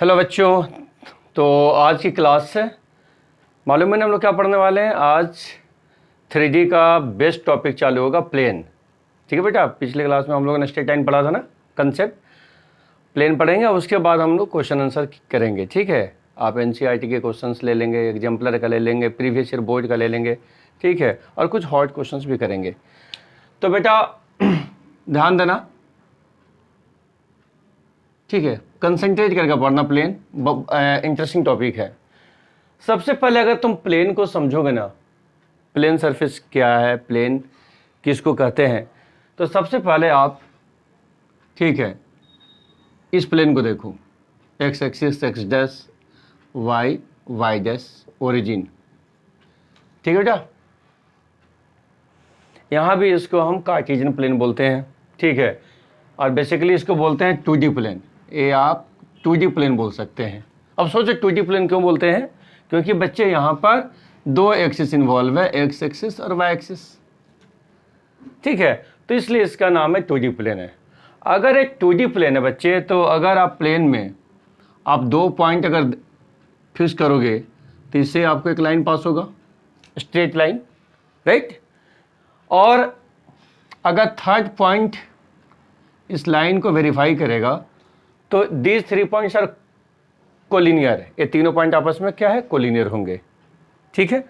Hello बच्चों। तो आज की क्लास से मालूम है ना हम लोग क्या पढ़ने वाले हैं। आज 3D का बेस्ट टॉपिक चालू होगा, प्लेन। ठीक है बेटा, पिछले क्लास में हम लोगों ने स्ट्रेट लाइन पढ़ा था ना, कंसेप्ट प्लेन पढ़ेंगे। उसके बाद हम लोग क्वेश्चन आंसर करेंगे। ठीक है, आप NCERT के क्वेश्चंस ले लेंगे, एग्जाम्पलर का ले लेंगे, प्रीवियस ईयर बोर्ड का ले लेंगे। ठीक है, और कुछ हॉट क्वेश्चंस भी करेंगे। तो बेटा ध्यान देना, ठीक है, कंसंट्रेट करके पढ़ना। प्लेन इंटरेस्टिंग टॉपिक है। सबसे पहले अगर तुम प्लेन को समझोगे ना, प्लेन सरफेस क्या है, प्लेन किसको कहते हैं, तो सबसे पहले आप, ठीक है, इस प्लेन को देखो, X axis X dash, Y dash, origin. ठीक है बेटा, यहाँ भी इसको हम कार्टेशियन प्लेन बोलते हैं। ठीक है, और बेसिकली इसको बोलते हैं 2D प्लेन। ये आप 2D प्लेन बोल सकते हैं। अब सोचो 2D प्लेन क्यों बोलते हैं, क्योंकि बच्चे यहाँ पर दो एक्सिस इन्वॉल्व है, एक्स एक्सिस और वाई एक्सिस। ठीक है, तो इसलिए इसका नाम है 2D प्लेन है। अगर एक 2D प्लेन है बच्चे, तो अगर आप प्लेन में आप 2 पॉइंट अगर फिक्स करोगे तो इससे आपको एक लाइन पास होगा, स्ट्रेट लाइन, राइट। और अगर थर्ड पॉइंट इस लाइन को वेरीफाई करेगा तो दीज 3 पॉइंट्स आर कोलिनियर। ये तीनों पॉइंट आपस में क्या है, कोलिनियर होंगे। ठीक है,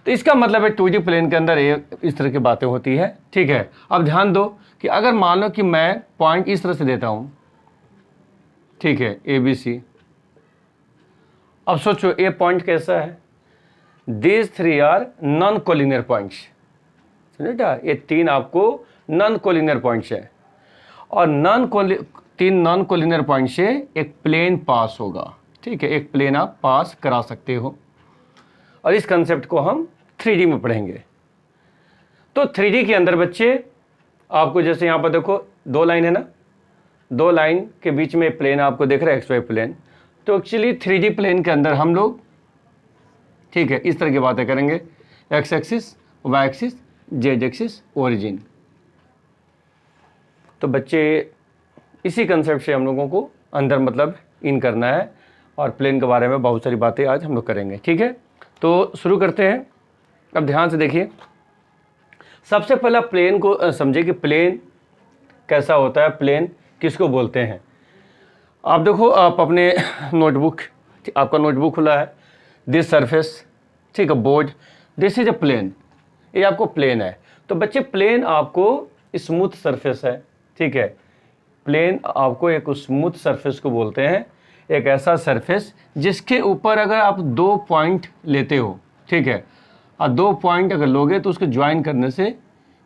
तो इसका मतलब है 2D प्लेन के अंदर ये इस तरह की बातें होती है। ठीक है, अब ध्यान दो कि अगर मान लो कि मैं पॉइंट इस तरह से देता हूं, ठीक है, ABC। अब सोचो ये पॉइंट कैसा है, these 3 are non collinear points. समझे, ये 3 आपको नॉन कोलिनियर पॉइंट्स है, और 3 नॉन कोलिनियर पॉइंट से एक प्लेन पास होगा। ठीक है, एक प्लेन आप पास करा सकते हो, और इस कंसेप्ट को हम 3D में पढ़ेंगे। तो 3D के अंदर बच्चे आपको, जैसे यहाँ पर देखो 2 लाइन है ना, 2 लाइन के बीच में प्लेन आपको देख रहा है, XY प्लेन। तो एक्चुअली 3D प्लेन के अंदर हम लोग, ठीक है, इस तरह की बातें करेंगे, X axis, Y axis, Z axis, origin. तो बच्चे इसी कंसेप्ट से हम लोगों को अंदर मतलब इन करना है, और प्लेन के बारे में बहुत सारी बातें आज हम लोग करेंगे। ठीक है, तो शुरू करते हैं। अब ध्यान से देखिए, सबसे पहला प्लेन को समझे कि प्लेन कैसा होता है, प्लेन किसको बोलते हैं। आप देखो, आप अपने नोटबुक, आपका नोटबुक खुला है, दिस सरफेस, ठीक है, board, this is a plane. ये आपको प्लेन है। तो बच्चे प्लेन आपको स्मूथ सरफेस है। ठीक है, प्लेन आपको एक स्मूथ सरफेस को बोलते हैं, एक ऐसा सरफेस जिसके ऊपर अगर आप 2 पॉइंट लेते हो, ठीक है, और 2 पॉइंट अगर लोगे तो उसको ज्वाइन करने से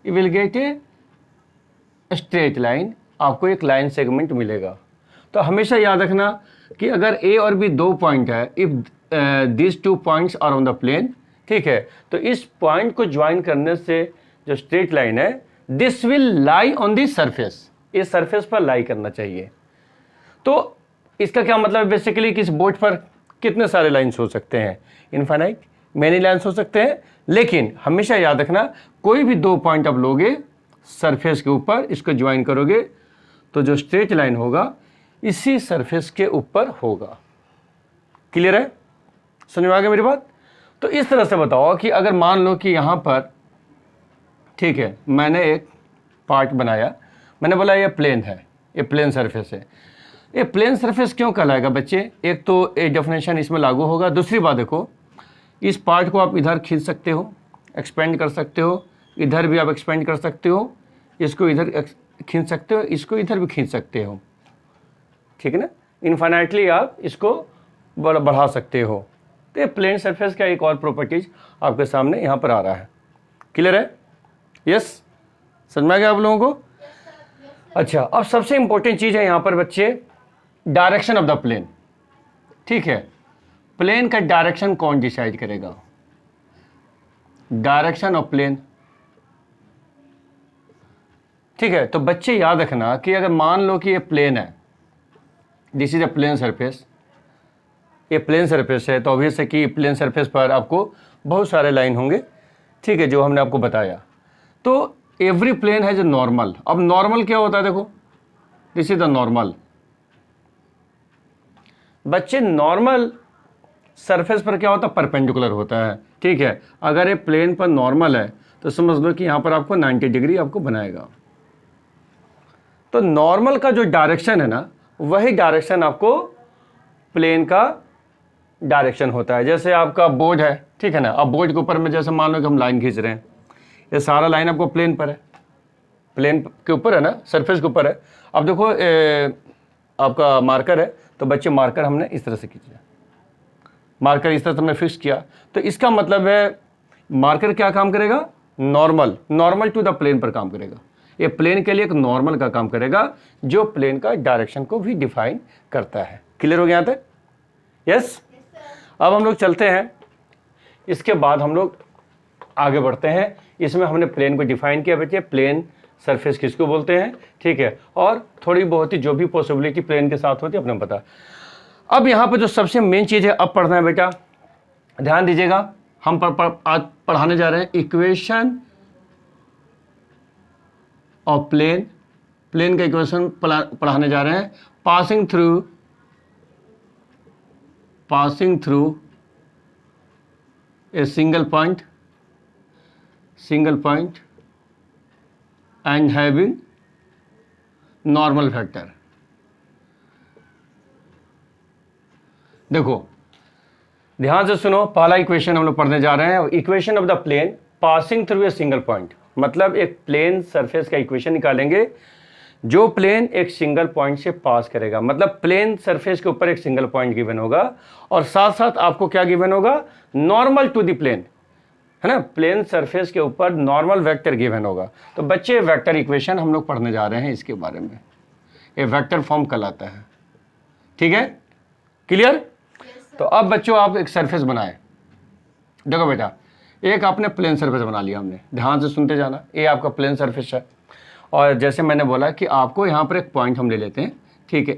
you will gate a straight line, आपको एक लाइन सेगमेंट मिलेगा। तो हमेशा याद रखना कि अगर A और B 2 पॉइंट है, if this 2 points are on the plane, ठीक है, तो इस पॉइंट को ज्वाइन करने से जो स्ट्रेट लाइन है, this will lie on this surface, इस सरफेस पर लाई करना चाहिए। तो इसका क्या मतलब है, बेसिकली किस बोर्ड पर कितने सारे लाइन्स हो सकते हैं, इनफाइनाइट मैनी लाइन्स हो सकते हैं। लेकिन हमेशा याद रखना, कोई भी 2 पॉइंट आप लोगे सरफेस के ऊपर, इसको ज्वाइन करोगे तो जो स्ट्रेट लाइन होगा इसी सरफेस के ऊपर होगा। क्लियर है, समझ में आ गया मेरी बात। तो इस तरह से बताओ कि अगर मान लो कि यहाँ पर, ठीक है, मैंने एक पार्ट बनाया, मैंने बोला ये प्लेन है, ये प्लेन सरफेस है। ये प्लेन सरफेस क्यों कहलाएगा बच्चे, एक तो एक डेफिनेशन इसमें लागू होगा। दूसरी बात देखो, इस पार्ट को आप इधर खींच सकते हो, एक्सपेंड कर सकते हो, इधर भी आप एक्सपेंड कर सकते हो, इसको इधर खींच सकते हो, इसको इधर भी खींच सकते हो। ठीक है ना, इनफाइनाइटली आप इसको बढ़ा सकते हो। तो ये प्लेन सरफेस का एक और प्रॉपर्टीज आपके सामने यहाँ पर आ रहा है। क्लियर है, यस, समझ में आ गया आप लोगों को। अच्छा, अब सबसे इंपॉर्टेंट चीज़ है यहाँ पर बच्चे, डायरेक्शन ऑफ द प्लेन। ठीक है, प्लेन का डायरेक्शन कौन डिसाइड करेगा, डायरेक्शन ऑफ प्लेन। ठीक है, तो बच्चे याद रखना कि अगर मान लो कि ये प्लेन है, this is a plane surface, ये प्लेन सरफेस है, तो ऑब्वियस है कि प्लेन सरफेस पर आपको बहुत सारे लाइन होंगे। ठीक है, जो हमने आपको बताया। तो every plane has a normal. अब नॉर्मल क्या होता है, देखो, दिस इज द नॉर्मल। बच्चे नॉर्मल सरफेस पर क्या होता है, परपेंडिकुलर होता है, ठीक है। अगर ये प्लेन पर नॉर्मल है तो समझ लो कि यहाँ पर आपको 90 डिग्री आपको बनाएगा। तो नॉर्मल का जो डायरेक्शन है ना, वही डायरेक्शन आपको प्लेन का डायरेक्शन होता है। जैसे आपका बोर्ड है, ठीक है ना, अब बोर्ड के ऊपर में जैसे मान लो कि हम लाइन खींच रहे हैं, ये सारा लाइन आपको प्लेन पर है, प्लेन के ऊपर है ना, सरफेस के ऊपर है। अब देखो आपका मार्कर है, तो बच्चे मार्कर हमने इस तरह से खींचा, मार्कर इस तरह से हमने फिक्स किया, तो इसका मतलब है मार्कर क्या काम करेगा, नॉर्मल टू द प्लेन पर काम करेगा। ये प्लेन के लिए एक नॉर्मल का काम करेगा जो प्लेन का डायरेक्शन को भी डिफाइन करता है। क्लियर हो गया यहाँ तक? यस। अब हम लोग चलते हैं, इसके बाद हम लोग आगे बढ़ते हैं। इसमें हमने प्लेन को डिफाइन किया बच्चे, प्लेन सरफेस किसको बोलते हैं, ठीक है, और थोड़ी बहुत ही जो भी पॉसिबिलिटी प्लेन के साथ होती है अपने पता। अब यहाँ पर जो सबसे मेन चीज़ है अब पढ़ना है बेटा, ध्यान दीजिएगा। हम आज पढ़ाने जा रहे हैं इक्वेशन ऑफ प्लेन, प्लेन का इक्वेशन पढ़ाने जा रहे हैं। Passing through a single point and having normal vector. देखो ध्यान से सुनो, पहला इक्वेशन हम लोग पढ़ने जा रहे हैं, equation of the plane passing through a single point. मतलब एक प्लेन सरफेस का इक्वेशन निकालेंगे जो प्लेन एक सिंगल पॉइंट से पास करेगा। मतलब प्लेन सरफेस के ऊपर एक सिंगल पॉइंट गिवन होगा और साथ साथ आपको क्या गिवन होगा, नॉर्मल टू द प्लेन, है ना, प्लेन सरफेस के ऊपर नॉर्मल वेक्टर गिवन होगा। तो बच्चे वेक्टर इक्वेशन हम लोग पढ़ने जा रहे हैं, इसके बारे में ये वेक्टर फॉर्म कहलाता है, ठीक है, क्लियर। तो अब बच्चों आप एक सरफेस बनाए, देखो बेटा एक आपने प्लेन सरफेस बना लिया, हमने ध्यान से सुनते जाना, ये आपका प्लेन सरफेस है और जैसे मैंने बोला कि आपको यहाँ पर एक पॉइंट हम ले लेते हैं, ठीक है,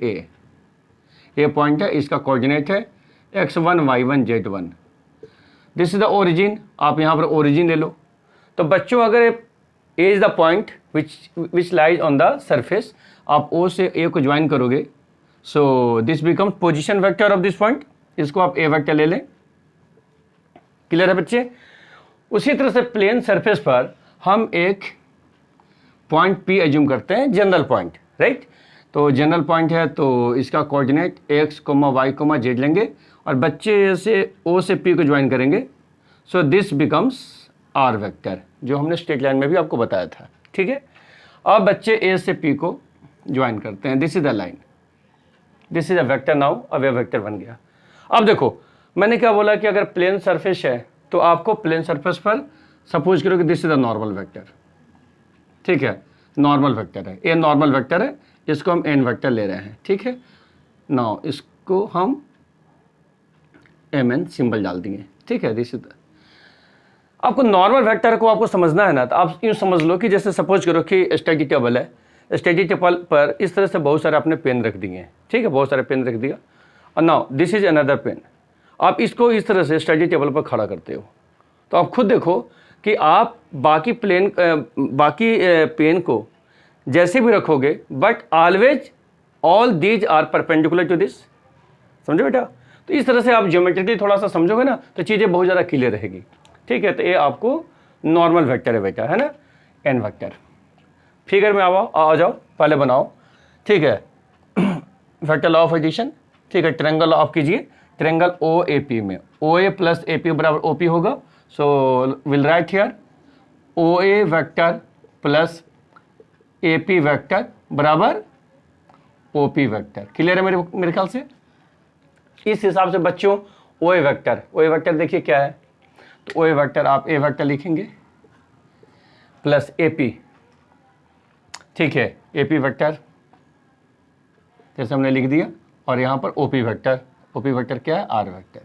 ये पॉइंट है, इसका कोऑर्डिनेट है x1 y1 z1, this is the origin. आप यहाँ पर ओरिजिन ले लो। तो बच्चों अगर A is the point which lies on the surface, आप ओ से ए को ज्वाइन करोगे, so this becomes position vector of this point, इसको आप ए वेक्टर ले लें। क्लियर है बच्चे। उसी तरह से प्लेन सरफेस पर हम एक पॉइंट पी एज्यूम करते हैं, जनरल पॉइंट, राइट। तो जनरल पॉइंट है तो इसका कोऑर्डिनेट x, y, z लेंगे और बच्चे से ओ से पी को ज्वाइन करेंगे, so this becomes R vector, जो हमने स्ट्रेट लाइन में भी आपको बताया था, ठीक है। अब बच्चे ए से पी को ज्वाइन करते हैं, this is the line, this is a vector now, अब ये वेक्टर बन गया। अब देखो मैंने क्या बोला कि अगर प्लेन सरफेस है तो आपको प्लेन सरफेस पर सपोज करो कि this is the normal vector, ठीक है, नॉर्मल वेक्टर है, ये नॉर्मल वेक्टर है, इसको हम एन वेक्टर ले रहे हैं, ठीक है। नाउ इसको हम एम एन सिंबल डाल देंगे, ठीक है। दिस इज आपको नॉर्मल वेक्टर को आपको समझना है ना, तो आप यूँ समझ लो कि जैसे सपोज करो कि स्टडी टेबल है, स्टडी टेबल पर इस तरह से बहुत सारे आपने पेन रख दिए हैं, ठीक है, बहुत सारे पेन रख दिया और now this is another pen. आप इसको इस तरह से स्टडी टेबल पर खड़ा करते हो, तो आप खुद देखो कि आप बाकी पेन को जैसे भी रखोगे, but always all these are perpendicular to this, समझो बेटा। तो इस तरह से आप ज्योमेट्रिकली थोड़ा सा समझोगे ना तो चीज़ें बहुत ज़्यादा क्लियर रहेगी, ठीक है। तो ये आपको नॉर्मल वेक्टर है बेटा, है ना, एन वेक्टर। फिगर में आ जाओ, पहले बनाओ, ठीक है, वेक्टर लॉ ऑफ एडिशन, ठीक है। ट्रायंगल लॉ आप कीजिए, ट्रायंगल ओ ए पी में ओ ए प्लस ए पी बराबर ओ पी होगा, so will write here O A vector plus A P vector बराबर ओ पी वेक्टर। क्लियर है मेरे ख्याल से। इस हिसाब से बच्चों ओ ए वेक्टर देखिए क्या है, तो ओ ए वेक्टर आप ए वेक्टर लिखेंगे प्लस ए पी, ठीक है, ए पी वेक्टर जैसे हमने लिख दिया, और यहाँ पर ओ पी वेक्टर क्या है, आर वेक्टर।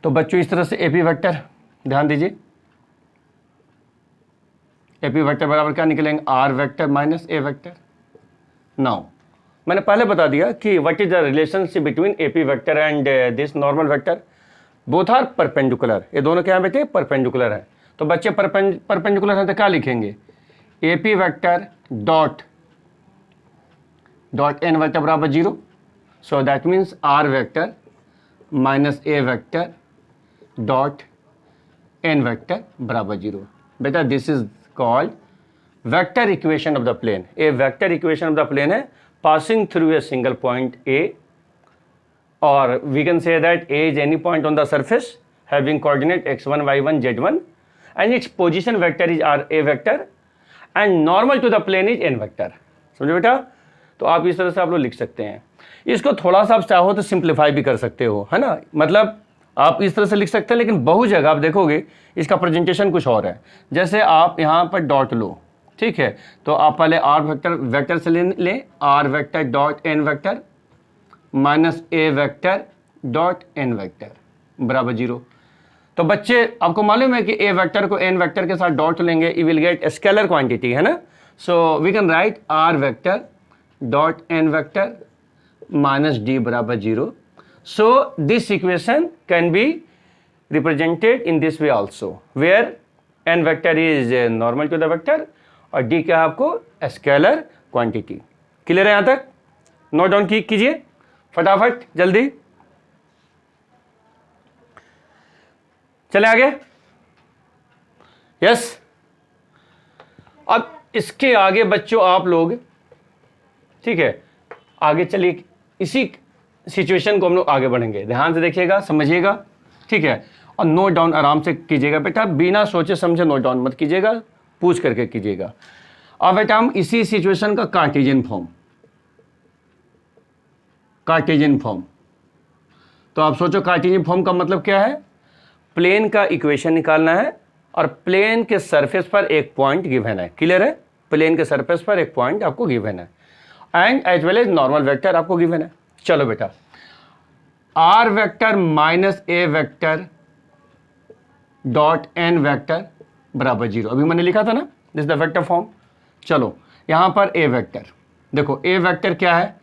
तो बच्चों इस तरह से ए पी वेक्टर, ध्यान दीजिए, ए पी वेक्टर बराबर क्या निकलेंगे, R vector minus A vector. Now मैंने पहले बता दिया कि what is the relationship between A P vector and this normal vector, both are perpendicular, ये दोनों क्या है बेटे, परपेंडिकुलर है। तो बच्चे परपेंडिकुलर है तो क्या लिखेंगे, A P vector dot N vector बराबर 0, so that means R vector minus A vector dot N vector बराबर 0। बेटा this is called vector equation of the plane. A vector equation of the plane है passing through a single point A, or we can say that A is any point on the surface having coordinate x1, y1, z1 and its position vector is a vector and normal to the plane is n vector। समझे बेटा? तो आप इस तरह से आप लोग लिख सकते हैं। इसको थोड़ा सा आप चाहो तो सिंप्लीफाई भी कर सकते हो, है ना, मतलब आप इस तरह से लिख सकते हैं, लेकिन बहुत जगह आप देखोगे इसका प्रेजेंटेशन कुछ और है। जैसे आप यहाँ पर डॉट लो, ठीक है, तो आप पहले आर वेक्टर से लें R vector dot N vector minus A vector dot N vector बराबर 0। तो बच्चे आपको मालूम है कि ए वेक्टर को एन वेक्टर के साथ डॉट लेंगे, you will get scalar quantity, है ना। So we can write R vector dot N vector minus D बराबर 0। So this equation can be represented in this way also, where N vector is normal to the vector और D क्या है आपको scalar quantity. Clear है? यहां तक note down कीजिए फटाफट जल्दी, चले आगे। यस, अब इसके आगे बच्चों आप लोग, ठीक है, आगे चलिए, इसी सिचुएशन को हम लोग आगे बढ़ेंगे। ध्यान से देखिएगा, समझिएगा, ठीक है, और नोट डाउन आराम से कीजिएगा बेटा, बिना सोचे समझे नोट डाउन मत कीजिएगा, पूछ करके कीजिएगा। अब बेटा हम इसी सिचुएशन का कार्टेशियन फॉर्म, तो आप सोचो कार्टेशियन फॉर्म का मतलब क्या है। प्लेन का इक्वेशन निकालना है और प्लेन के सरफेस पर एक पॉइंट गिवन है। क्लियर है? प्लेन के सरफेस पर एक पॉइंट आपको गिवन है and as well as normal vector आपको गिवन है। चलो बेटा, R vector minus A vector dot N vector बराबर 0, अभी मैंने लिखा था ना, दिस द वेक्टर फॉर्म। चलो यहां पर ए वेक्टर, देखो ए वेक्टर क्या है,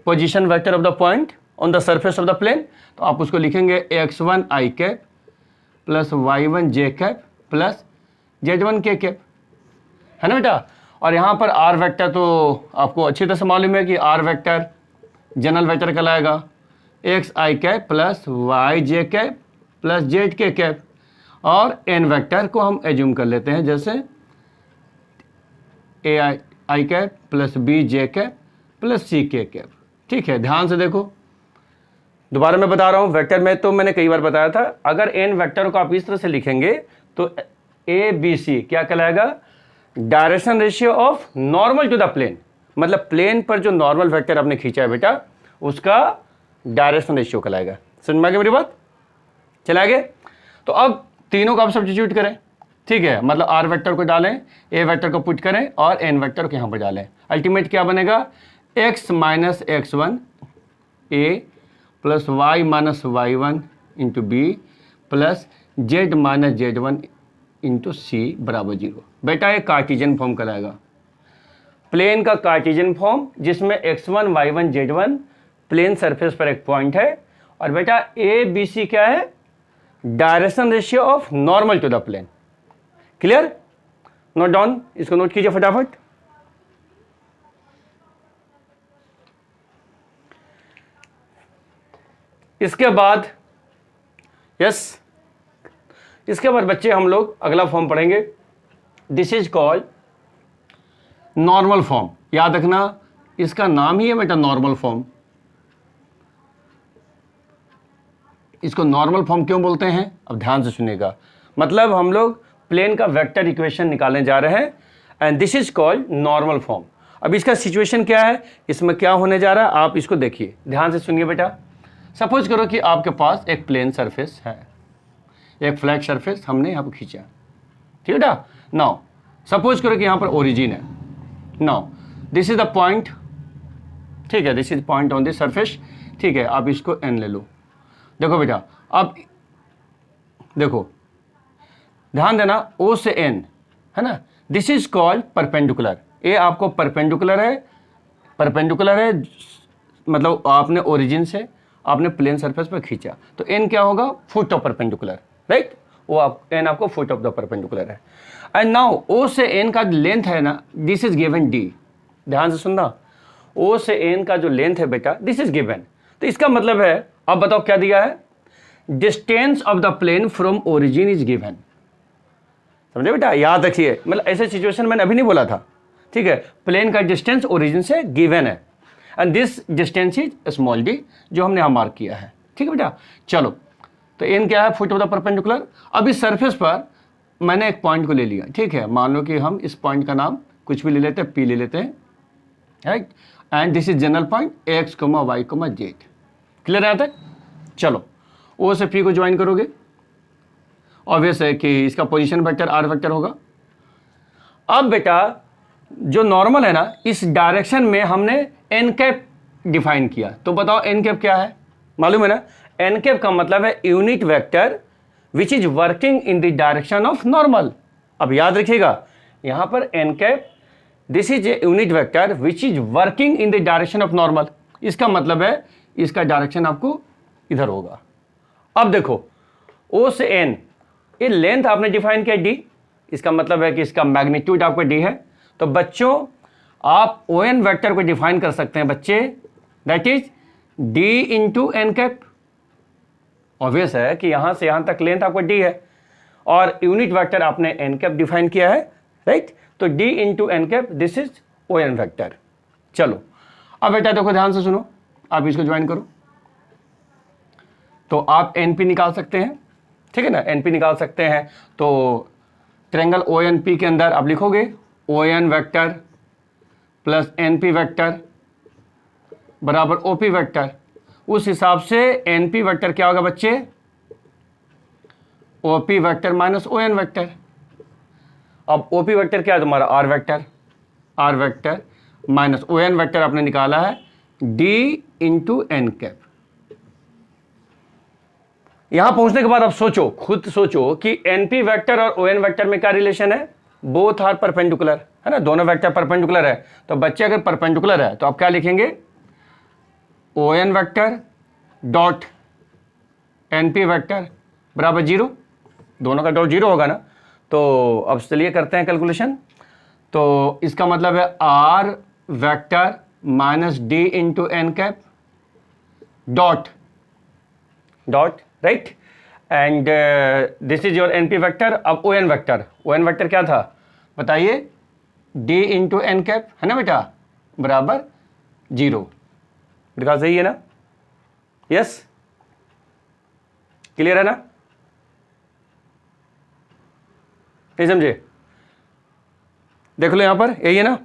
position vector of the point on the surface of the plane, तो आप उसको लिखेंगे x1 i cap plus y1 j cap plus z1 k cap, है ना बेटा। और यहां पर आर वेक्टर तो आपको अच्छी तरह से मालूम है कि आर वेक्टर जनरल वेक्टर कहलाएगा x i cap plus y j cap plus z k cap, और एन वेक्टर को हम एज्यूम कर लेते हैं जैसे A I cap plus B J cap plus C K cap. ठीक है, ध्यान से देखो, दोबारा मैं बता रहा हूं, वेक्टर में तो मैंने कई बार बताया था, अगर एन वेक्टर को आप इस तरह से लिखेंगे तो ए बी सी क्या कहलाएगा, direction ratio of normal to the plane, मतलब प्लेन पर जो नॉर्मल वेक्टर आपने खींचा है बेटा उसका डायरेक्शन रेशियो कहलाएगा। समझ में आ गई मेरी बात? चला आगे। तो अब तीनों को आप सब्स्टिट्यूट करें, ठीक है, मतलब आर वेक्टर को डालें, ए वेक्टर को पुट करें और एन वेक्टर को यहां पर डालें। अल्टीमेट क्या बनेगा, x minus x1 A plus y minus y1 into B plus z minus z1 into C बराबर 0। बेटा ये कार्टेशियन फॉर्म कहलाएगा, प्लेन का कार्टेशियन फॉर्म जिसमें x1 y1 z1 plane surface पर एक पॉइंट है, और बेटा ए बी सी क्या है, direction ratio of normal to the plane. Clear? Note down, इसको नोट कीजिए फटाफट। इसके बाद इसके बाद बच्चे हम लोग अगला फॉर्म पढ़ेंगे, this is called normal form. याद रखना इसका नाम ही है बेटा नॉर्मल फॉर्म। इसको नॉर्मल फॉर्म क्यों बोलते हैं, अब ध्यान से सुनिएगा, मतलब हम लोग प्लेन का वेक्टर इक्वेशन निकालने जा रहे हैं and this is called normal form. अब इसका सिचुएशन क्या है, इसमें क्या होने जा रहा है, आप इसको देखिए, ध्यान से सुनिए बेटा। सपोज करो कि आपके पास एक प्लेन सरफेस है, एक फ्लैट सरफेस हमने यहाँ पर खींचा, ठीक है बेटा। नाउ सपोज करो कि यहाँ पर ओरिजिन है, now this is the point, ठीक है, this is point on this surface, ठीक है, आप इसको एन ले लो। देखो बेटा, अब देखो ध्यान देना, ओ से एन है ना, दिस इज कॉल्ड परपेंडिकुलर। ए आपको परपेंडिकुलर है, मतलब आपने ओरिजिन से आपने प्लेन सरफेस पर खींचा, तो एन क्या होगा, फुट ऑफ परपेंडिकुलर, राइट, वो एन आपको फुट ऑफ द परपेंडिकुलर है। एंड नाउ ओ से एन का लेंथ है ना, दिस इज गिवन डी, ध्यान से सुनना, ओ से एन का जो लेंथ है बेटा दिस इज गिवन, तो इसका मतलब है, अब बताओ क्या दिया है, distance of the plane from origin is given. समझे बेटा, याद रखिए, मतलब ऐसे सिचुएशन मैंने अभी नहीं बोला था, ठीक है। प्लेन का डिस्टेंस ओरिजिन से गिवन है and this distance is small D, जो हमने यहां मार्क किया है, ठीक है बेटा। चलो, तो एन क्या है, फुट ऑफ द परपेंडिकुलर। अब इस सरफेस पर मैंने एक पॉइंट को ले लिया, ठीक है। मान लो कि हम इस पॉइंट का नाम कुछ भी ले लेते हैं, पी ले लेते हैं, right, and this is general point X comma Y comma Z. Clear है तक? चलो, ओ से पी को ज्वाइन करोगे, ऑब्वियस है कि इसका पोजीशन वेक्टर आर वेक्टर होगा। अब बेटा जो नॉर्मल है ना, इस डायरेक्शन में हमने एन कैप डिफाइन किया, तो बताओ एन कैप क्या है, मालूम है ना? एन कैप का मतलब है unit vector which is working in the direction of normal. अब याद रखिएगा, यहां पर N cap, this is a unit vector which is working in the direction of normal. इसका मतलब है इसका डायरेक्शन आपको इधर होगा। अब देखो, ओ से एन, ये लेंथ आपने डिफाइन किया डी, इसका मतलब है कि इसका मैग्नीट्यूड आपका डी है। तो बच्चों आप ओ एन वैक्टर को डिफाइन कर सकते हैं बच्चे, that is D into N cap. Obvious है कि यहां से यहां तक लेंथ आपका डी है और यूनिट वेक्टर आपने एन कैप डिफाइन किया है, राइट। तो D into N cap, this is O N vector. चलो, अब बेटा देखो ध्यान से सुनो, आप इसको ज्वाइन करो, तो आप एनपी निकाल सकते हैं, ठीक है ना, एनपी निकाल सकते हैं। तो ट्रायंगल ओ एन पी के अंदर आप लिखोगे O N vector plus N P vector बराबर ओ पी वैक्टर। उस हिसाब से एन पी वैक्टर क्या होगा बच्चे, O P vector minus O N vector. अब ओ पी वैक्टर क्या है तुम्हारा, R vector, R vector minus O N vector आपने निकाला है डी इंटू एन कैप। यहां पहुंचने के बाद आप सोचो, खुद सोचो कि एनपी वेक्टर और ओएन वेक्टर में क्या रिलेशन है, बोथ आर परपेंडिकुलर, है ना, दोनों वेक्टर परपेंडिकुलर है। तो बच्चे अगर परपेंडिकुलर है तो आप क्या लिखेंगे, on vector dot NP vector बराबर 0, दोनों का डॉट 0 होगा ना। तो अब चलिए करते हैं कैलकुलेशन। तो इसका मतलब है R vector minus D into N cap dot dot, right, and this is your N P vector. अब ओ एन वेक्टर क्या था बताइए, डी इंटू एन कैप, है ना बेटा, बराबर 0। बेटा सही है ना, यस, क्लियर है ना, नहीं समझे? देख लो यहां पर, यही है ना।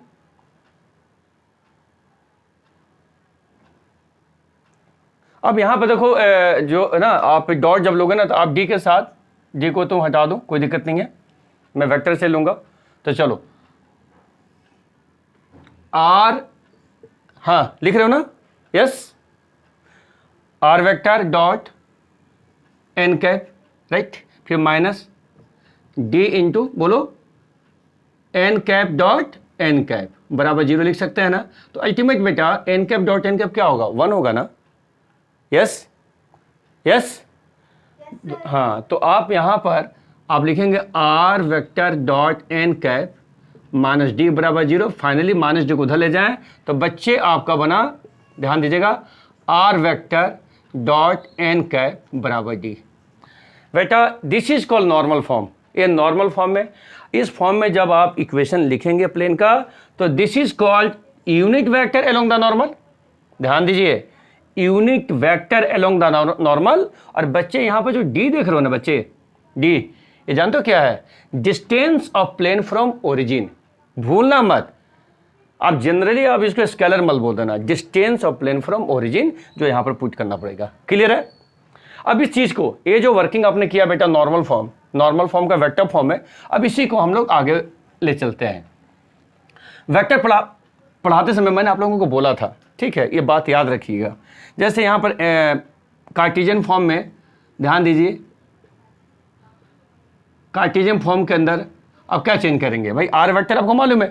अब यहां पर देखो, जो है ना, आप डॉट जब लोगे ना तो आप डी के साथ, डी को तो हटा दो, कोई दिक्कत नहीं है, मैं वेक्टर से लूंगा। तो चलो आर, हाँ लिख रहे हो ना, yes, R vector dot N cap, right, फिर माइनस डी इंटू बोलो N cap dot N cap बराबर 0 लिख सकते हैं ना। तो अल्टीमेट बेटा N cap dot N cap क्या होगा, 1 होगा ना, यस, यस, हाँ। तो आप यहां पर आप लिखेंगे R vector dot N cap minus D बराबर 0। फाइनली माइनस डी को उधर ले जाएं तो बच्चे आपका बना, ध्यान दीजिएगा, R vector dot N cap बराबर डी। बेटा this is called normal form. ये नॉर्मल फॉर्म में, इस फॉर्म में जब आप इक्वेशन लिखेंगे प्लेन का, तो this is called unit vector along the normal. ध्यान दीजिए, unit vector along the normal. और बच्चे यहां पर जो डी देख रहे हो ना बच्चे, डी, ये जानते हो क्या है, distance of plane from origin. भूलना मत, आप जनरली आप इसको स्केलर मत बोल देना, distance of plane from origin जो यहां पर पुट करना पड़ेगा। क्लियर है? अब इस चीज को, ये जो वर्किंग आपने किया बेटा नॉर्मल फॉर्म का वेक्टर फॉर्म है। अब इसी को हम लोग आगे ले चलते हैं। वेक्टर पढ़ाते समय मैंने आप लोगों को बोला था, ठीक है, ये बात याद रखिएगा। जैसे यहां पर कार्टेशियन फॉर्म में ध्यान दीजिए, कार्टेशियन फॉर्म के अंदर अब क्या चेंज करेंगे भाई, आर वेक्टर आपको मालूम है,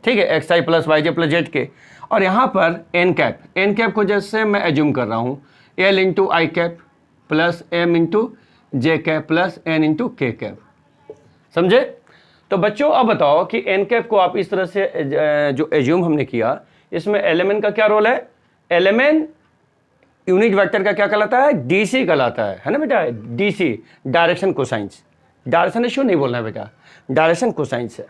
ठीक है, एक्स आई प्लस वाई जे प्लस जेड के। और यहां पर एन कैप को जैसे मैं एज्यूम कर रहा हूं एल इंटू आई कैप प्लस एम इंटू जे कैप प्लस एन इंटू के कैप, समझे? तो बच्चों अब बताओ कि एन कैप को आप इस तरह से जो एज्यूम हमने किया, इसमें एलिमेंट का क्या रोल है, एलिमेंट यूनिट वेक्टर का क्या कहलाता है, डीसी कहलाता है ना बेटा, DC direction cosines, direction ratio नहीं बोलना है बेटा, डायरेक्शन कोसाइंस है।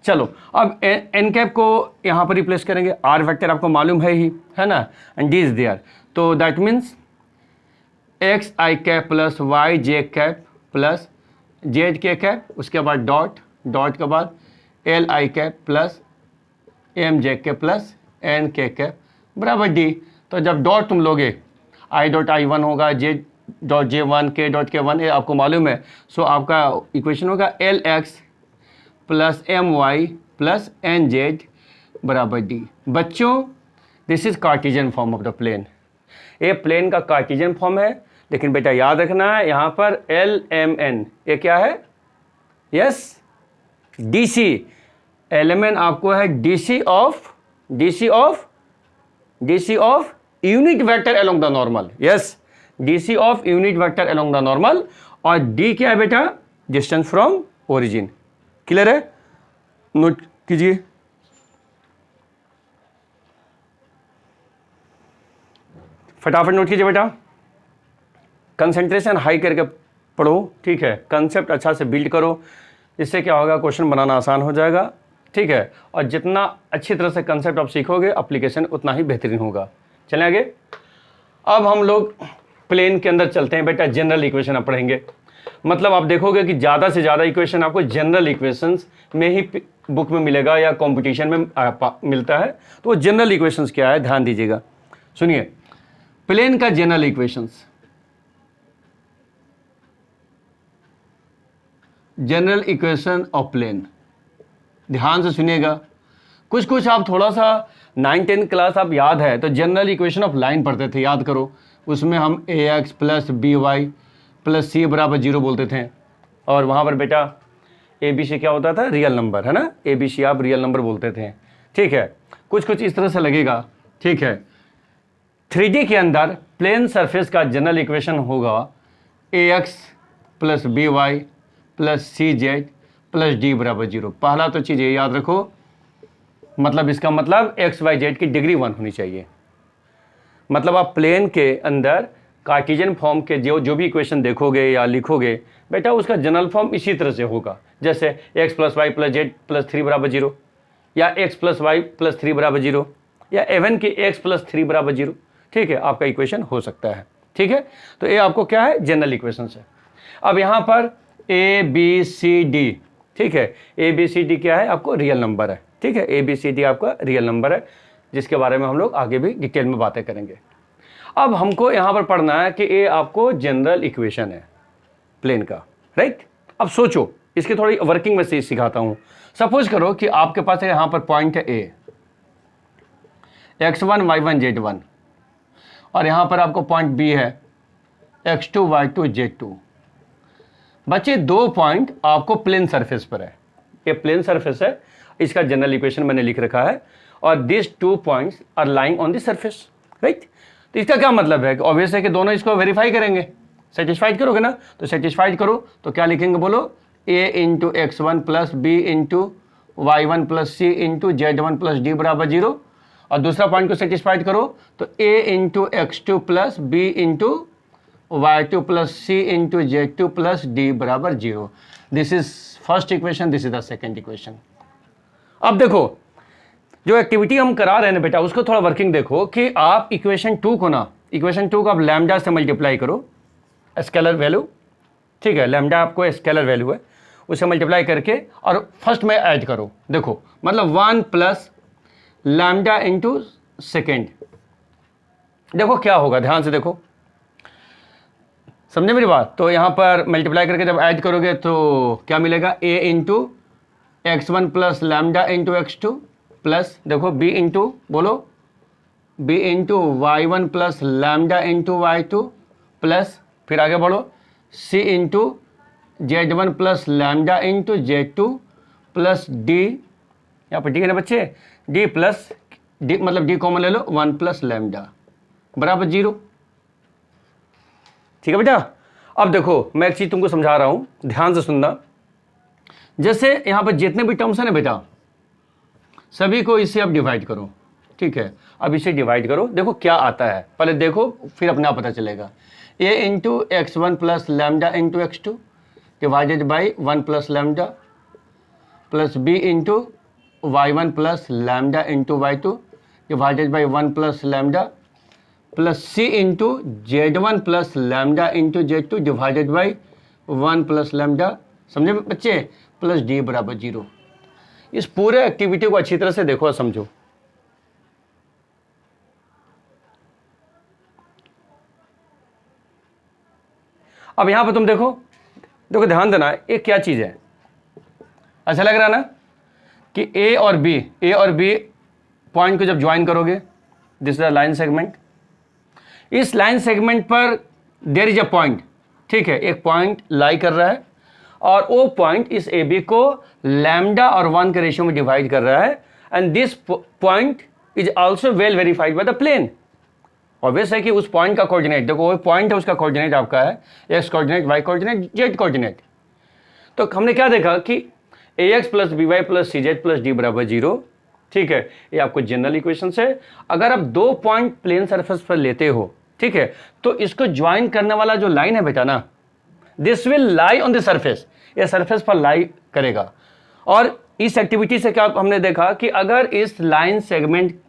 चलो अब एन कैप को यहाँ पर रिप्लेस करेंगे, आर वेक्टर आपको मालूम है ही, है ना, एंड डी इज देयर, तो that means X I cap plus Y J cap plus Z K cap, उसके बाद डॉट, डॉट के बाद L I cap plus M J cap plus N K cap बराबर डी। तो जब dot तुम लोगे आई डॉट आई वन होगा, J dot J one, K dot K one, ये आपको मालूम है। सो आपका इक्वेशन होगा L X plus M Y plus N Z बराबर डी। बच्चों this is Cartesian form of the plane, ये प्लेन का कार्टेशियन फॉर्म है, लेकिन बेटा याद रखना है यहाँ पर एल एम एन ये क्या है, yes D C, L M N आपको है D C of unit vector along the normal, yes D C of unit vector along the normal, और डी क्या है बेटा, डिस्टेंस फ्रॉम ओरिजिन। क्लियर है, नोट कीजिए। फटाफट नोट कीजिए बेटा, कंसंट्रेशन हाई करके पढ़ो, ठीक है, कंसेप्ट अच्छा से बिल्ड करो, इससे क्या होगा, क्वेश्चन बनाना आसान हो जाएगा, ठीक है, और जितना अच्छी तरह से कंसेप्ट आप सीखोगे एप्लीकेशन उतना ही बेहतरीन होगा। चलें आगे। अब हम लोग प्लेन के अंदर चलते हैं बेटा, जनरल इक्वेशन आप पढ़ेंगे, मतलब आप देखोगे कि ज़्यादा से ज़्यादा इक्वेशन आपको जनरल इक्वेशंस में ही बुक में मिलेगा या कंपटीशन में मिलता है। तो वो जनरल इक्वेशंस क्या है, ध्यान दीजिएगा, सुनिए। प्लेन का general equations, general equation of plane, ध्यान से सुनिएगा। कुछ कुछ आप थोड़ा सा 9-10 क्लास आप याद है तो जनरल इक्वेशन ऑफ लाइन पढ़ते थे, याद करो, उसमें हम A X plus B Y plus C बराबर 0 बोलते थे, और वहाँ पर बेटा ए बी सी क्या होता था, रियल नंबर, है ना, ए बी सी आप रियल नंबर बोलते थे, ठीक है। कुछ कुछ इस तरह से लगेगा, ठीक है। 3D के अंदर प्लेन सरफेस का जनरल इक्वेशन होगा A X plus B Y plus C Z plus D बराबर 0। पहला तो चीज़ ये याद रखो, मतलब इसका मतलब एक्स वाई जेड की डिग्री 1 होनी चाहिए। मतलब आप प्लेन के अंदर कार्टेशियन फॉर्म के जो भी इक्वेशन देखोगे या लिखोगे बेटा, उसका जनरल फॉर्म इसी तरह से होगा, जैसे X plus Y plus Z plus 3 बराबर 0, या एक्स प्लस वाई प्लस 3 बराबर 0, या एवन की एक्स प्लस 3 बराबर 0, ठीक है, आपका इक्वेशन हो सकता है, ठीक है। तो ये आपको क्या है, जनरल इक्वेशन है। अब यहाँ पर ए बी सी डी, ठीक है, ए बी सी डी क्या है, आपको रियल नंबर है, ठीक है, ए बी सी डी आपका रियल नंबर है, जिसके बारे में हम लोग आगे भी डिटेल में बातें करेंगे। अब हमको यहाँ पर पढ़ना है कि ये आपको जनरल इक्वेशन है प्लेन का, राइट। अब सोचो, इसकी थोड़ी वर्किंग में से सिखाता हूँ। सपोज करो कि आपके पास यहाँ पर पॉइंट है ए, x1 y1 z1, और यहाँ पर आपको पॉइंट बी है x2 y2 z2। बच्चे दो पॉइंट आपको प्लेन सरफेस पर है, ये प्लेन सरफेस है, इसका जनरल इक्वेशन मैंने लिख रखा है, और this 2 points are lying on the surface, right. तो इसका क्या मतलब है कि ऑब्वियस है कि दोनों इसको वेरीफाई करेंगे, सेटिस्फाइड करोगे ना, तो सेटिस्फाइड करो तो क्या लिखेंगे बोलो, a into x1 plus B into y1 plus C into z1 plus D बराबर 0, और दूसरा पॉइंट को सेटिस्फाइड करो तो a into x2 plus B into y2 plus C into z2 plus D बराबर 0। This is first equation, this is the second equation. अब देखो जो एक्टिविटी हम करा रहे हैं बेटा, उसको थोड़ा वर्किंग देखो कि आप इक्वेशन 2 को ना, इक्वेशन 2 को आप लैम्डा से मल्टीप्लाई करो, स्केलर वैल्यू, ठीक है, लैम्डा आपको स्केलर वैल्यू है, उसे मल्टीप्लाई करके और फर्स्ट में ऐड करो। देखो मतलब 1 प्लस लैम्डा इंटू सेकेंड, देखो क्या होगा, ध्यान से देखो, समझे मेरी बात। तो यहाँ पर मल्टीप्लाई करके जब ऐड करोगे तो क्या मिलेगा, a into x1 plus lambda into x2 plus देखो b इंटू बोलो b into y1 plus lambda into y2 plus फिर आगे बढ़ो c into z1 plus lambda into z2 plus d, यहाँ पर d है ना बच्चे, d प्लस d मतलब d कॉमन ले लो, 1 प्लस लैम्डा बराबर 0, ठीक है बेटा। अब देखो मैं एक चीज़ तुमको समझा रहा हूँ, ध्यान से सुनना। जैसे यहाँ पर जितने भी टर्म्स हैं ना बेटा, सभी को इससे आप डिवाइड करो, ठीक है, अब इसे डिवाइड करो, देखो क्या आता है, पहले देखो फिर अपने आप पता चलेगा। a into X one plus lambda into X two divided by 1 plus lambda plus b into Y one plus lambda into Y two divided by 1 plus lambda plus c into Z one plus lambda into Z two divided by 1 plus lambda, समझे बच्चे, plus d बराबर 0। इस पूरे activity को अच्छी तरह से देखो और समझो। अब यहां पर तुम देखो, देखो ध्यान देना, ये क्या चीज है, अच्छा लग रहा ना कि ए और बी पॉइंट को जब ज्वाइन करोगे, this is a line segment, इस लाइन सेगमेंट पर देयर इज अ पॉइंट, ठीक है, एक पॉइंट लाई कर रहा है और वो पॉइंट इस ए बी को लैम्डा और 1 के रेशियो में डिवाइड कर रहा है, and this point is also well verified by the plane. Obvious है कि उस पॉइंट का कोऑर्डिनेट, देखो वो पॉइंट है, उसका कोऑर्डिनेट आपका है X coordinate, Y coordinate, Z coordinate. तो हमने क्या देखा कि A X plus B Y plus C Z plus D बराबर 0, ठीक है, ये आपको जनरल इक्वेशन है। अगर आप 2 पॉइंट प्लेन सरफेस पर लेते हो, ठीक है, तो इसको ज्वाइन करने वाला जो लाइन है बेटा ना, this will lie on the surface, ये सरफेस पर लाई करेगा। और इस एक्टिविटी से क्या हमने देखा कि अगर इस लाइन सेगमेंट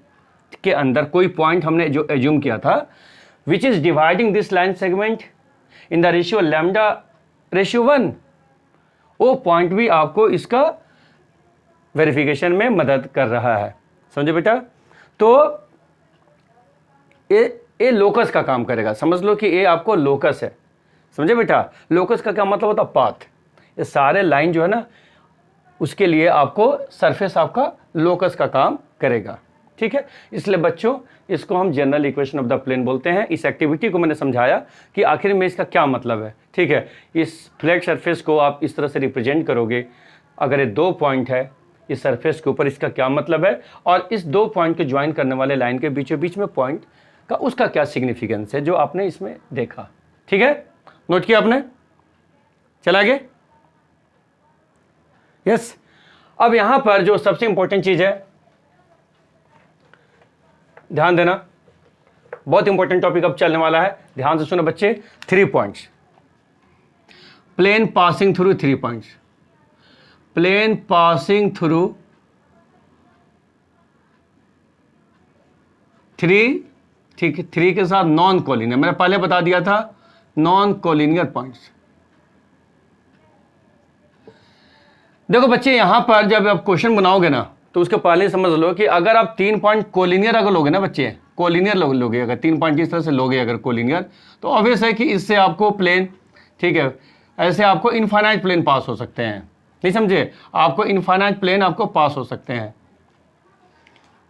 के अंदर कोई पॉइंट हमने जो एज्यूम किया था which is dividing this line segment in the ratio lambda ratio 1, वो पॉइंट भी आपको इसका वेरिफिकेशन में मदद कर रहा है, समझे बेटा। तो ये लोकस का काम करेगा, समझ लो कि ये आपको लोकस है, समझे बेटा। लोकस का क्या मतलब होता है, पाथ। ये सारे लाइन जो है ना, उसके लिए आपको सरफेस आपका लोकस का काम करेगा, ठीक है। इसलिए बच्चों इसको हम general equation of the plane बोलते हैं। इस एक्टिविटी को मैंने समझाया कि आखिर में इसका क्या मतलब है, ठीक है। इस फ्लैट सरफेस को आप इस तरह से रिप्रेजेंट करोगे, अगर ये 2 पॉइंट है इस सरफेस के ऊपर, इसका क्या मतलब है, और इस 2 पॉइंट को ज्वाइन करने वाले लाइन के बीचों बीच में पॉइंट का उसका क्या सिग्निफिकेंस है, जो आपने इसमें देखा, ठीक है। नोट किया आपने, चला आगे, यस। अब यहां पर जो सबसे इंपॉर्टेंट चीज है, ध्यान देना, बहुत इंपॉर्टेंट टॉपिक अब चलने वाला है, ध्यान से सुनो बच्चे। 3 points, plane passing through 3 points, plane passing through 3, ठीक है, 3 के साथ नॉन कोलिनियर, मैंने पहले बता दिया था, नॉन कोलिनियर पॉइंट्स। देखो बच्चे, यहां पर जब आप क्वेश्चन बनाओगे ना, तो उसके पहले समझ लो कि अगर आप 3 पॉइंट कोलिनियर अगर लोगे ना बच्चे, कोलिनियर लोगे, अगर 3 पॉइंट इस तरह से लोगे अगर कोलिनियर, तो ऑब्वियस है कि इससे आपको प्लेन, ठीक है, ऐसे आपको इनफाइनाइट प्लेन पास हो सकते हैं, नहीं समझे, आपको इनफाइनाइट प्लेन आपको पास हो सकते हैं,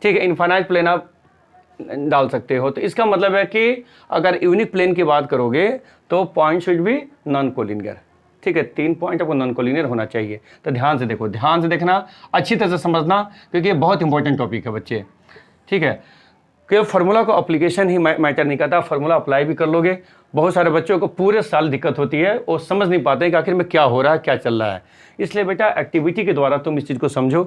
ठीक है, इनफाइनाइट प्लेन आप डाल सकते हो। तो इसका मतलब है कि अगर यूनिक प्लेन की बात करोगे तो point should be non collinear, ठीक है, 3 पॉइंट आपको नॉन कोलिनियर होना चाहिए। तो ध्यान से देखो, ध्यान से देखना, अच्छी तरह से समझना, क्योंकि ये बहुत इंपॉर्टेंट टॉपिक है बच्चे, ठीक है। कि फार्मूला को एप्लीकेशन ही मैटर नहीं करता, फार्मूला अप्लाई भी कर लोगे। बहुत सारे बच्चों को पूरे साल दिक्कत होती है, वो समझ नहीं पाते कि आखिर में क्या हो रहा है, क्या चल रहा है। इसलिए बेटा एक्टिविटी के द्वारा तुम इस चीज़ को समझो,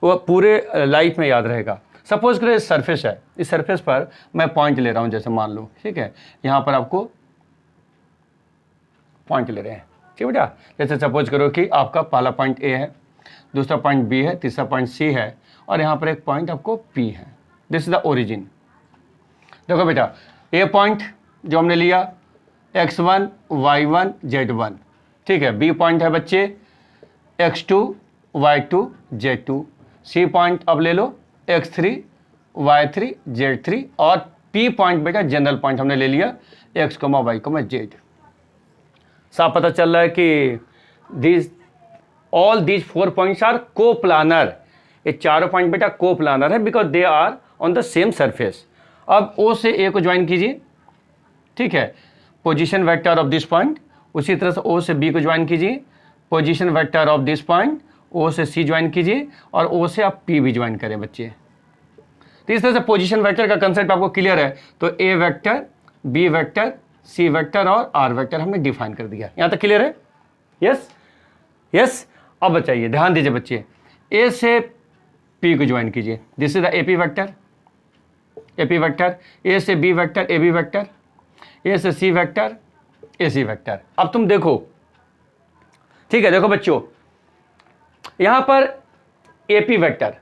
वो पूरे लाइफ में याद रहेगा। सपोज करो इस सरफेस है, इस सरफेस पर मैं पॉइंट ले रहा हूँ, जैसे मान लो, ठीक है, यहाँ पर आपको पॉइंट ले रहे हैं, ठीक बेटा। जैसे सपोज करो कि आपका पहला पॉइंट ए है, दूसरा पॉइंट बी है, तीसरा पॉइंट सी है, और यहाँ पर एक पॉइंट आपको पी है। This is the origin. देखो बेटा, ए पॉइंट जो हमने लिया x1 y1 z1, ठीक है। बी पॉइंट है बच्चे x2 y2 z2। C point अब ले लो x3 y3 z3, और पी पॉइंट बेटा जनरल पॉइंट हमने ले लिया x, y, z। साफ पता चल रहा है कि all these 4 points are coplanar. ये चारों पॉइंट बेटा कोप्लानर है, because they are on the same surface. अब ओ से ए को ज्वाइन कीजिए, ठीक है, position vector of this point. उसी तरह से ओ से बी को ज्वाइन कीजिए, position vector of this point. O से सी ज्वाइन कीजिए, और ओ से आप पी भी ज्वाइन करें बच्चे। तो इस तरह से पोजीशन वेक्टर का कंसेप्ट आपको क्लियर है। तो ए vector, B vector, C vector और आर वेक्टर हमने डिफाइन कर दिया। यहां तक क्लियर है? Yes, yes. अब बताइए, ध्यान दीजिए बच्चे, ए से पी को ज्वाइन कीजिए, this is the AP vector, AP vector, A से B vector AB vector, A से C वेक्टर AC वेक्टर। अब तुम देखो, ठीक है, देखो बच्चों, यहां पर AP वेक्टर,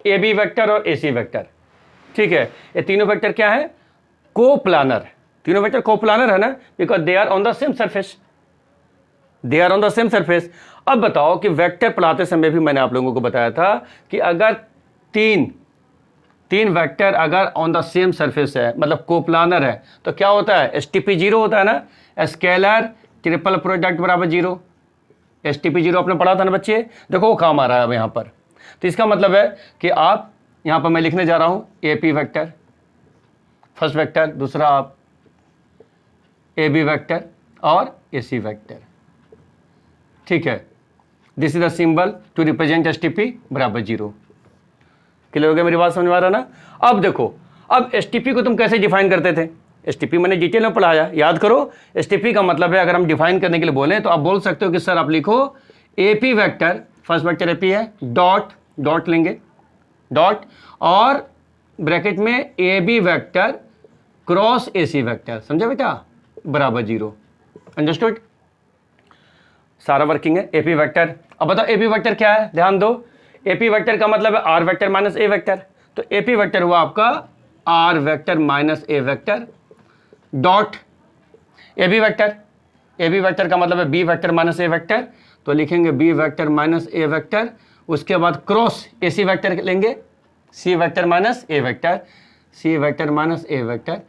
AB वेक्टर और AC वेक्टर, ठीक है, ये तीनों वेक्टर क्या है? कोप्लानर। तीनों वेक्टर कोप्लानर है ना, because they are on the same surface, they are on the same surface. अब बताओ कि वेक्टर पढ़ाते समय भी मैंने आप लोगों को बताया था कि अगर तीन वेक्टर अगर ऑन द सेम सरफेस है, मतलब कोप्लानर है, तो क्या होता है? STP 0 होता है ना, स्केलर ट्रिपल प्रोडक्ट बराबर 0। STP 0 आपने पढ़ा था ना बच्चे, देखो वो काम आ रहा है अब यहाँ पर। तो इसका मतलब है कि आप यहाँ पर मैं लिखने जा रहा हूँ AP वेक्टर फर्स्ट वेक्टर, दूसरा आप AB वेक्टर और AC वेक्टर, ठीक है। This is the symbol to represent STP बराबर 0। क्लियर हो गया? मेरी बात समझ में आ रहा ना? अब देखो, अब STP को तुम कैसे डिफाइन करते थे? STP मैंने डिटेल में पढ़ाया, याद करो। STP का मतलब है, अगर हम डिफाइन करने के लिए बोलें तो आप बोल सकते हो कि सर आप लिखो AP vector, first vector AP है, डॉट लेंगे, डॉट, और ब्रैकेट में AB vector cross AC vector, समझे बेटा, बराबर 0। अंडरस्टूड? सारा वर्किंग है। AP वेक्टर, अब बताओ AP वेक्टर क्या है? ध्यान दो, AP वेक्टर का मतलब है R vector minus A vector. तो AP वेक्टर हुआ आपका R vector minus A vector dot AB vector. AB vector का मतलब है B vector minus A vector, तो लिखेंगे B vector minus A vector, उसके बाद क्रॉस AC वेक्टर लेंगे, C vector minus A vector, C vector minus A vector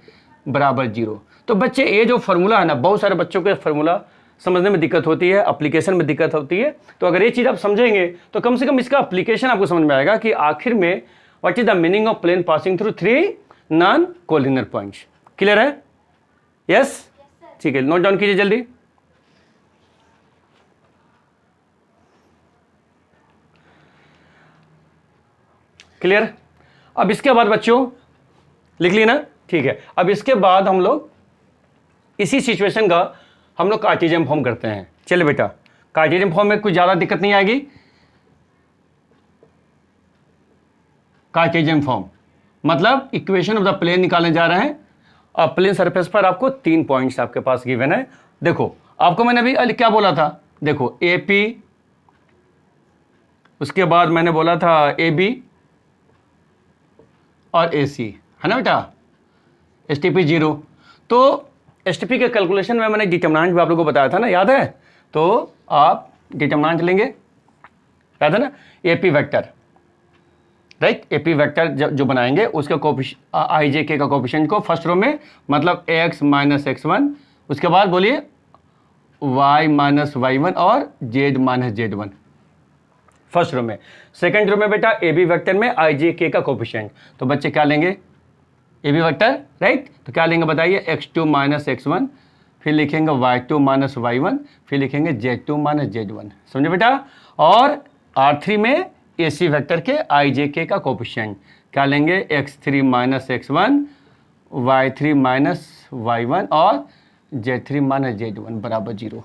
बराबर 0। तो बच्चे ये जो फॉर्मूला है ना, बहुत सारे बच्चों को फॉर्मूला समझने में दिक्कत होती है, एप्लीकेशन में दिक्कत होती है। तो अगर ये चीज़ आप समझेंगे तो कम से कम इसका एप्लीकेशन आपको समझ में आएगा कि आखिर में what is the meaning of plane passing through 3 non collinear points. Clear है? यस, ठीक है, नोट डाउन कीजिए जल्दी। क्लियर? अब इसके बाद बच्चों लिख लिया ना, ठीक है। अब इसके बाद हम लोग इसी सिचुएशन का हम लोग कार्टेशियन फॉर्म करते हैं। चलिए बेटा, कार्टेशियन फॉर्म में कुछ ज़्यादा दिक्कत नहीं आएगी। कार्टेशियन फॉर्म मतलब इक्वेशन ऑफ द प्लेन निकालने जा रहे हैं। अब प्लेन सरफेस पर आपको 3 पॉइंट्स आपके पास गिवन है। देखो, आपको मैंने अभी क्या बोला था? देखो AP, उसके बाद मैंने बोला था AB और AC, है ना बेटा, STP 0। तो STP के कैलकुलेशन में मैंने डिटरमिनेंट भी आप लोगों को बताया था ना, याद है? तो आप डिटरमिनेंट लेंगे, याद है ना, AP vector, right. AP vector जो बनाएंगे उसके IJK का कोफिशिएंट को फर्स्ट रो में, मतलब X माइनस X1, उसके बाद बोलिए Y माइनस Y1 और Z minus Z1 first row में। सेकेंड रो में बेटा AB वेक्टर में IJK का कोफिशिएंट। तो बच्चे क्या लेंगे? AB vector, right. तो क्या लेंगे बताइए? X2 माइनस X1, फिर लिखेंगे Y2 माइनस Y1, फिर लिखेंगे Z2 माइनस Z1, समझे बेटा। और R3 में AC वेक्टर के IJK का कोफिशिएंट क्या लेंगे? X3 minus X1, Y3 minus Y1 और Z3 माइनस Z1 बराबर 0।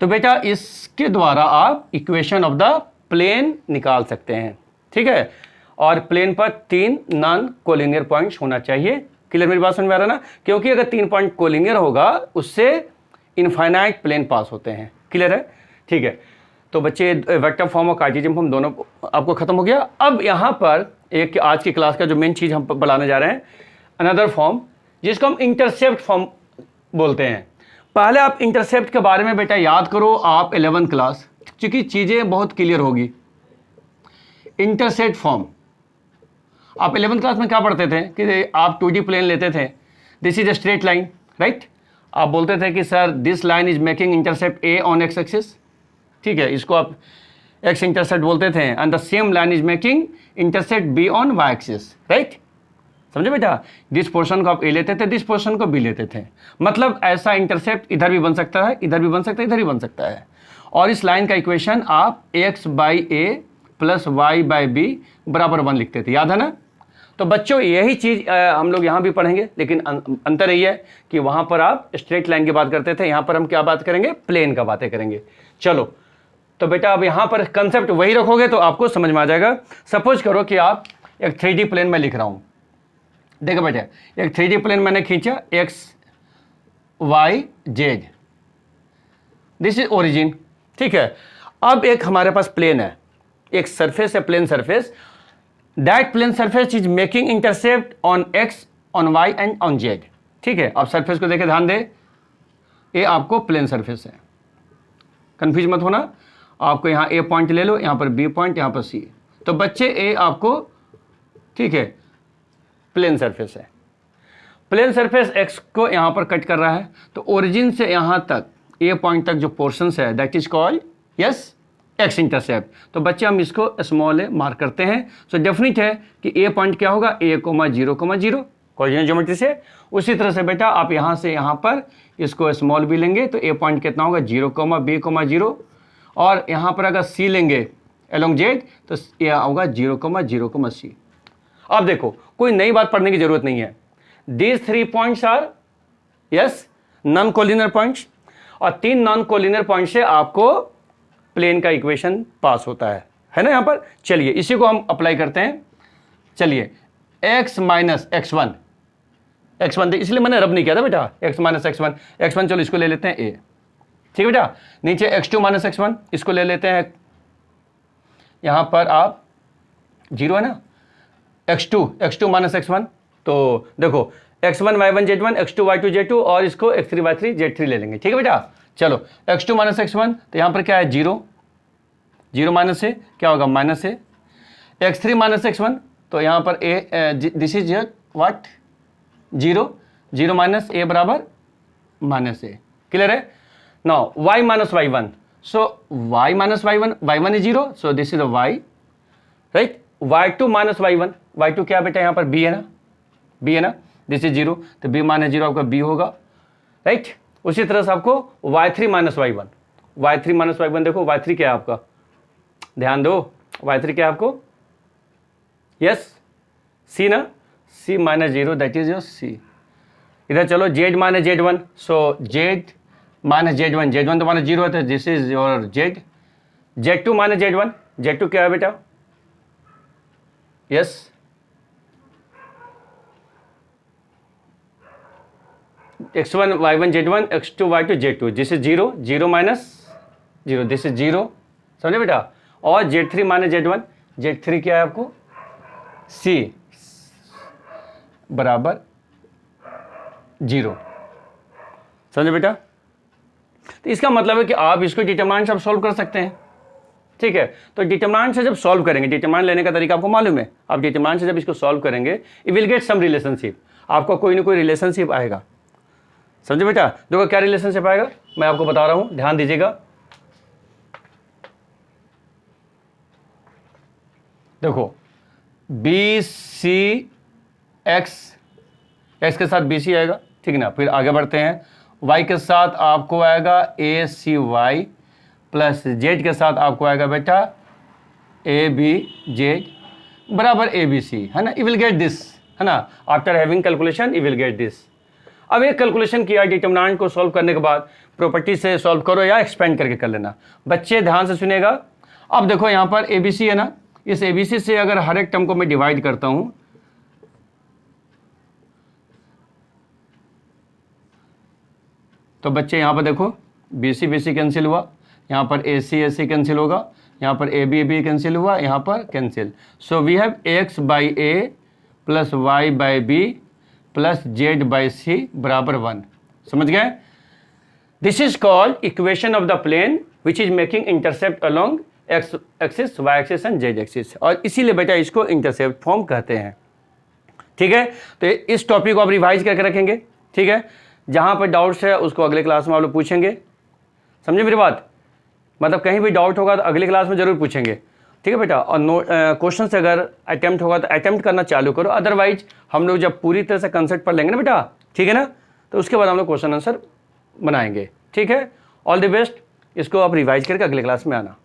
तो बेटा इसके द्वारा आप इक्वेशन ऑफ द प्लेन निकाल सकते हैं, ठीक है। और प्लेन पर 3 नॉन कोलिनियर पॉइंट्स होना चाहिए। क्लियर? मेरी बात समझ में आ रहा है ना? क्योंकि अगर 3 पॉइंट कोलिनियर होगा उससे इनफाइनाइट प्लेन पास होते हैं। क्लियर है? ठीक है। तो बच्चे वेक्टर फॉर्म और कार्टेशियन फॉर्म दोनों आपको खत्म हो गया। अब यहाँ पर एक आज की क्लास का जो मेन चीज़ हम बनाने जा रहे हैं, अनदर फॉर्म जिसको हम इंटरसेप्ट फॉर्म बोलते हैं। पहले आप इंटरसेप्ट के बारे में बेटा याद करो, आप 11th क्लास, क्योंकि चीज़ें बहुत क्लियर होगी। इंटरसेप्ट फॉर्म आप 11th क्लास में क्या पढ़ते थे कि आप 2D प्लेन लेते थे, this is a straight line, right. आप बोलते थे कि sir this line is making intercept A on X axis, ठीक है, इसको आप X इंटरसेप्ट बोलते थे, and the same line is making intercept B on Y axis, right. समझे बेटा? दिस पोर्शन को आप A लेते थे, दिस पोर्शन को B लेते थे। मतलब ऐसा इंटरसेप्ट इधर भी बन सकता है, इधर भी बन सकता है, इधर भी बन सकता है। और इस लाइन का इक्वेशन आप X by A plus Y by B बराबर 1 लिखते थे, याद है ना? तो बच्चों यही चीज़ हम लोग यहाँ भी पढ़ेंगे, लेकिन अंतर यही है कि वहाँ पर आप स्ट्रेट लाइन की बात करते थे, यहाँ पर हम क्या बात करेंगे? प्लेन का बातें करेंगे। चलो, तो बेटा अब यहाँ पर कंसेप्ट वही रखोगे तो आपको समझ में आ जाएगा। सपोज करो कि आप एक 3D प्लेन में लिख रहा हूँ, देखो बेटा, एक 3D प्लेन मैंने खींचा, X Y Z, this is origin, ठीक है। अब एक हमारे पास प्लेन है, एक सरफेस है, plane surface, that plane surface is making intercept on X, on Y and on Z, ठीक है। अब सरफेस को देखे, ध्यान दे, ये आपको प्लेन सरफेस है, कंफ्यूज मत होना। आपको यहाँ ए पॉइंट ले लो, यहाँ पर बी पॉइंट, यहाँ पर सी, तो बच्चे ए आपको, ठीक है, प्लेन सरफेस है। प्लेन सरफेस एक्स को यहाँ पर कट कर रहा है, तो ओरिजिन से यहाँ तक ए पॉइंट तक जो पोर्शंस है that is called yes x intercept. तो बच्चे हम इसको स्मॉल ए मार्क करते हैं। सो डेफिनेट है कि ए पॉइंट क्या होगा, ए कोमा 0,0 कोऑर्डिनेट ज्योमेट्री से। उसी तरह से बेटा आप यहाँ से यहाँ पर इसको स्मॉल भी लेंगे तो ए पॉइंट कितना होगा, 0,b,0, और यहाँ पर अगर सी लेंगे अलोंग जेड तो ये होगा 0,0,c। अब देखो, कोई नई बात पढ़ने की जरूरत नहीं है। These 3 points are yes non collinear points, और 3 नॉन कोलिनियर पॉइंट से आपको प्लेन का इक्वेशन पास होता है ना यहाँ पर। चलिए इसी को हम अप्लाई करते हैं। चलिए x माइनस x1, इसलिए मैंने रब नहीं किया था बेटा, x माइनस x1, चलो इसको ले लेते हैं a, ठीक है बेटा। नीचे x2 माइनस x1, इसको ले लेते हैं, यहाँ पर आप 0 है ना, x2 माइनस x1, तो देखो x1 y1 z1, x2 y2 z2, और इसको x3 y3 z3 ले लेंगे, ठीक है बेटा। चलो x2 माइनस x1, तो यहाँ पर क्या है 0 माइनस से क्या होगा माइनस से, x3 माइनस x1, तो यहाँ पर a this is what 0 minus a बराबर माइनस a, क्लियर है। Now y minus y1, so y minus y1 is 0, so this is y, right. y2 minus y2 क्या बेटा, यहाँ पर b है ना, दिस इज 0, तो b माइनस 0 आपका b होगा, राइट। उसी तरह से आपको y3 माइनस y1, देखो y3 क्या है आपका, ध्यान दो, y3 क्या है आपको, यस c ना, c minus 0 that is your c। इधर चलो z माइनस z1, सो z माइनस z1 तो माइनस 0 है, तो this is your z2 minus z2 क्या है बेटा, yes x1 y1 z1, x2 y2 z2, this is 0 minus 0, this is 0, समझे बेटा। और z3 माइनस z3 क्या है आपको, c बराबर 0, समझे बेटा। तो इसका मतलब है कि आप इसको डिटरमिनेंट से आप सॉल्व कर सकते हैं, ठीक है। तो डिटरमिनेंट से जब सॉल्व करेंगे, डिटरमिनेंट लेने का तरीका आपको मालूम है, आप डिटरमिनेंट से जब इसको सॉल्व करेंगे you will get some relationship, आपको कोई ना कोई रिलेशनशिप आएगा, समझे बेटा। देखो क्या रिलेशनशिप आएगा, मैं आपको बता रहा हूं, ध्यान दीजिएगा। देखो बी सी एक्स के साथ बी सी आएगा, ठीक है ना। फिर आगे बढ़ते हैं, y के साथ आपको आएगा ए सी वाई, प्लस जेड के साथ आपको आएगा बेटा ए बी जेड बराबर ए बी सी, है ना। यू विल गेट दिस, है ना, after having calculation you will get this. अब एक कैलकुलेशन किया, डिटरमिनेंट को सॉल्व करने के बाद प्रॉपर्टी से सॉल्व करो या एक्सपेंड करके कर लेना। बच्चे ध्यान से सुनेगा। अब देखो यहाँ पर ए बी सी है ना, इस ए बी सी से अगर हर एक टर्म को मैं डिवाइड करता हूं, तो बच्चे यहाँ पर देखो बी सी कैंसिल हुआ, यहाँ पर ए सी कैंसिल होगा, यहाँ पर ए बी कैंसिल हुआ, यहाँ पर cancel. So we have X by A plus Y by B plus Z by C बराबर 1, समझ गए। This is called equation of the plane which is making intercept along X axis, Y axis and Z axis, और इसीलिए बेटा इसको intercept form कहते हैं, ठीक है। तो इस टॉपिक को आप रिवाइज करके रखेंगे, ठीक है। जहां पर डाउट्स है उसको अगले क्लास में आप लोग पूछेंगे, समझे मेरी बात। मतलब कहीं भी डाउट होगा तो अगली क्लास में जरूर पूछेंगे, ठीक है बेटा। और क्वेश्चन से अगर अटेम्प्ट होगा तो अटेम्प्ट करना चालू करो, अदरवाइज हम लोग जब पूरी तरह से कंसेप्ट पढ़ लेंगे ना बेटा, ठीक है ना, तो उसके बाद हम लोग क्वेश्चन आंसर बनाएंगे, ठीक है। ऑल द बेस्ट, इसको आप रिवाइज करके अगले क्लास में आना।